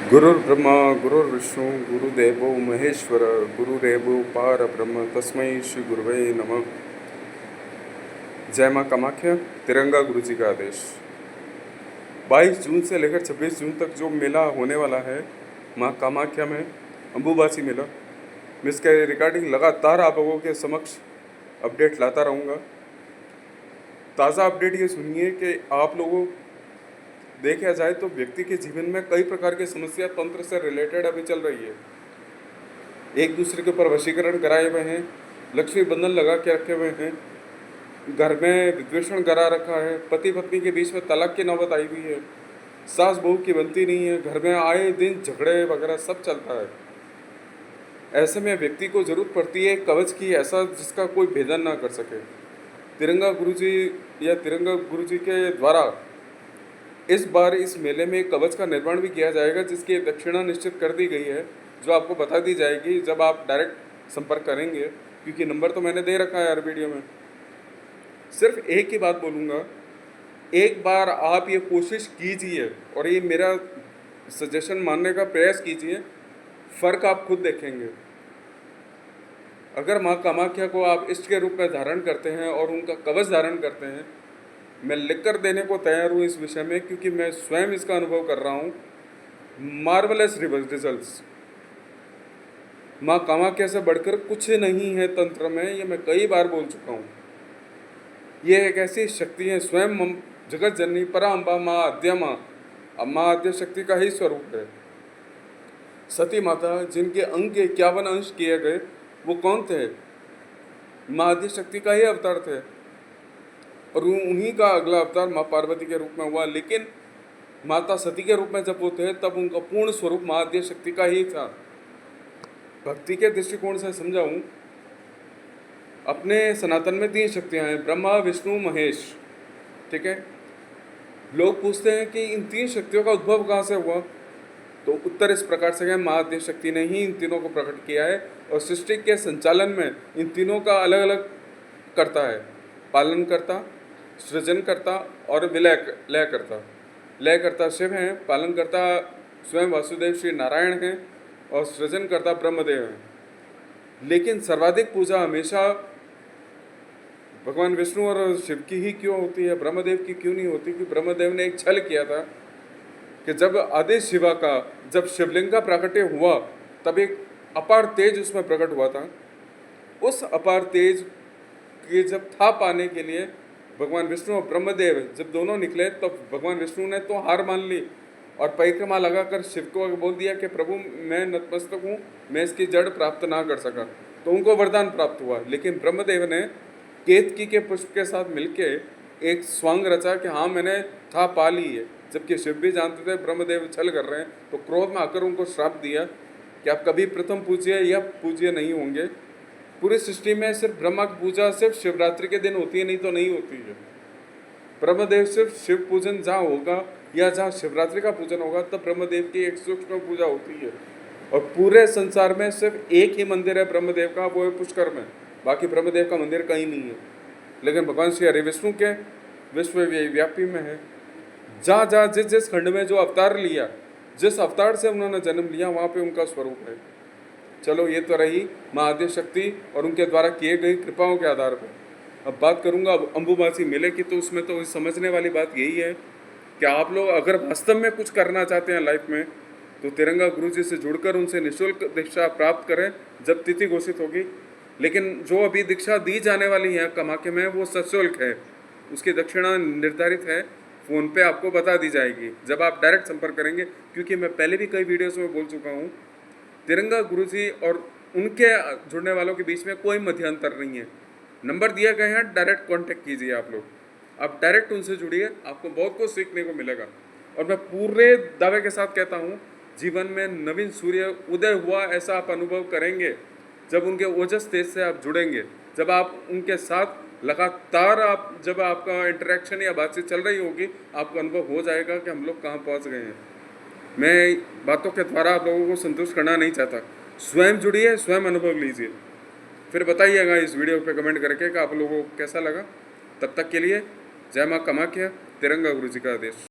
गुरुर्ब्रह्मा गुरुर्विष्णु गुरुदेवो महेश्वर गुरुरेवो पारब्रह्म तस्मै श्री गुरुवे नमः। जय माँ कामाख्या। तिरंगा गुरु जी का आदेश। 22 जून से लेकर 26 जून तक जो मेला होने वाला है माँ कामाख्या में, अम्बुबासी मेला, मैं इसके रिगार्डिंग लगातार आप लोगों के समक्ष अपडेट लाता रहूँगा। ताज़ा अपडेट ये सुनिए कि आप लोगों देखा जाए तो व्यक्ति के जीवन में कई प्रकार की समस्या तंत्र से रिलेटेड अभी चल रही है। एक दूसरे के ऊपर वशीकरण कराए हुए हैं, लक्ष्मी बंधन लगा के रखे हुए हैं, घर में विद्वेषण करा रखा है, पति पत्नी के बीच में तलाक की नौबत आई हुई है, सास बहू की बनती नहीं है, घर में आए दिन झगड़े वगैरह सब चलता है। ऐसे में व्यक्ति को जरूरत पड़ती है कवच की, ऐसा जिसका कोई भेदन ना कर सके। तिरंगा गुरुजी या तिरंगा गुरुजी के द्वारा इस बार इस मेले में कवच का निर्माण भी किया जाएगा, जिसकी दक्षिणा निश्चित कर दी गई है, जो आपको बता दी जाएगी जब आप डायरेक्ट संपर्क करेंगे, क्योंकि नंबर तो मैंने दे रखा है हर वीडियो में। सिर्फ एक ही बात बोलूँगा, एक बार आप ये कोशिश कीजिए और ये मेरा सजेशन मानने का प्रयास कीजिए, फ़र्क आप खुद देखेंगे। अगर माँ कामाख्या को आप इष्ट के रूप में धारण करते हैं और उनका कवच धारण करते हैं, मैं लिख कर देने को तैयार हूँ इस विषय में, क्योंकि मैं स्वयं इसका अनुभव कर रहा हूँ। Marvellous results. माँ कामाख्या से बढ़कर कुछ नहीं है तंत्र में, ये मैं कई बार बोल चुका हूँ। ये एक ऐसी शक्ति है, स्वयं जगत जननी पराम्बा माँ आद्या माँ, माँ आद्य शक्ति का ही स्वरूप है। सती माता जिनके अंग के 51 अंश किए गए, वो कौन थे? माँ आद्य शक्ति का ही अवतार थे, और उन्हीं का अगला अवतार माँ पार्वती के रूप में हुआ। लेकिन माता सती के रूप में जब वो थे, तब उनका पूर्ण स्वरूप माँ आद्य शक्ति का ही था। भक्ति के दृष्टिकोण से समझाऊं, अपने सनातन में 3 शक्तियां हैं, ब्रह्मा विष्णु महेश। ठीक है। लोग पूछते हैं कि इन 3 शक्तियों का उद्भव कहाँ से हुआ, तो उत्तर इस प्रकार से है, माँ आद्य शक्ति ने ही इन तीनों को प्रकट किया है, और सृष्टि के संचालन में इन तीनों का अलग अलग करता है। पालन करता, सृजन करता और विलय लय करता। लय करता शिव हैं, पालन करता स्वयं वासुदेव श्री नारायण हैं, और सृजन करता ब्रह्मदेव हैं। लेकिन सर्वाधिक पूजा हमेशा भगवान विष्णु और शिव की ही क्यों होती है, ब्रह्मदेव की क्यों नहीं होती? क्योंकि ब्रह्मदेव ने एक छल किया था कि जब आदि शिवा का, जब शिवलिंग का प्राकट्य हुआ, तब एक अपार तेज उसमें प्रकट हुआ था। उस अपार तेज के जब था पाने के लिए भगवान विष्णु और ब्रह्मदेव जब दोनों निकले, तो भगवान विष्णु ने तो हार मान ली और परिक्रमा लगाकर शिव को बोल दिया कि प्रभु मैं नतमस्तक हूँ, मैं इसकी जड़ प्राप्त ना कर सका। तो उनको वरदान प्राप्त हुआ। लेकिन ब्रह्मदेव ने केतकी के पुष्प के साथ मिलके एक स्वांग रचा कि हाँ मैंने था पा ली है, जबकि शिव भी जानते थे ब्रह्मदेव छल कर रहे हैं। तो क्रोध में आकर उनको श्राप दिया कि आप कभी प्रथम पूज्य या पूज्य नहीं होंगे। पूरी सृष्टि में सिर्फ ब्रह्मा की पूजा सिर्फ शिवरात्रि के दिन होती है, नहीं तो नहीं होती है। ब्रह्मदेव सिर्फ शिव पूजन जहाँ होगा या जहाँ शिवरात्रि का पूजन होगा, तब ब्रह्मदेव की एक सूक्ष्म पूजा होती है। और पूरे संसार में सिर्फ एक ही मंदिर है ब्रह्मदेव का, वो है पुष्कर में। बाकी ब्रह्मदेव का मंदिर कहीं नहीं है। लेकिन भगवान श्री हरि विष्णु के विश्वव्यापी में है। जहाँ जहाँ जिस जिस खंड में जो अवतार लिया, जिस अवतार से उन्होंने जन्म लिया, वहाँ पे उनका स्वरूप है। चलो ये तो रही माँ आद्य शक्ति और उनके द्वारा किए गई कृपाओं के आधार पर। अब बात करूँगा अम्बुबासी मेले की, तो उसमें तो समझने वाली बात यही है कि आप लोग अगर वास्तव में कुछ करना चाहते हैं लाइफ में, तो तिरंगा गुरुजी से जुड़कर उनसे निःशुल्क दीक्षा प्राप्त करें जब तिथि घोषित होगी। लेकिन जो अभी दीक्षा दी जाने वाली है कामाख्या में, वो सशुल्क है, उसकी दक्षिणा निर्धारित है, फ़ोन पे आपको बता दी जाएगी जब आप डायरेक्ट संपर्क करेंगे। क्योंकि मैं पहले भी कई वीडियोस में बोल चुका हूँ, तिरंगा गुरुजी और उनके जुड़ने वालों के बीच में कोई मध्यांतर नहीं है। नंबर दिया गया है, डायरेक्ट कांटेक्ट कीजिए आप लोग, आप डायरेक्ट उनसे जुड़िए, आपको बहुत कुछ सीखने को मिलेगा। और मैं पूरे दावे के साथ कहता हूँ, जीवन में नवीन सूर्य उदय हुआ ऐसा आप अनुभव करेंगे जब उनके ओजस तेज से आप जुड़ेंगे, जब आप उनके साथ लगातार जब आपका इंटरेक्शन या बातचीत चल रही होगी, आपको अनुभव हो जाएगा कि हम लोग कहाँ पहुँच गए हैं। मैं बातों के द्वारा आप लोगों को संतुष्ट करना नहीं चाहता। स्वयं जुड़िए, स्वयं अनुभव लीजिए, फिर बताइएगा इस वीडियो पे कमेंट करके कि आप लोगों को कैसा लगा। तब तक के लिए जय माँ कामाख्या, तिरंगा गुरु जी का आदेश।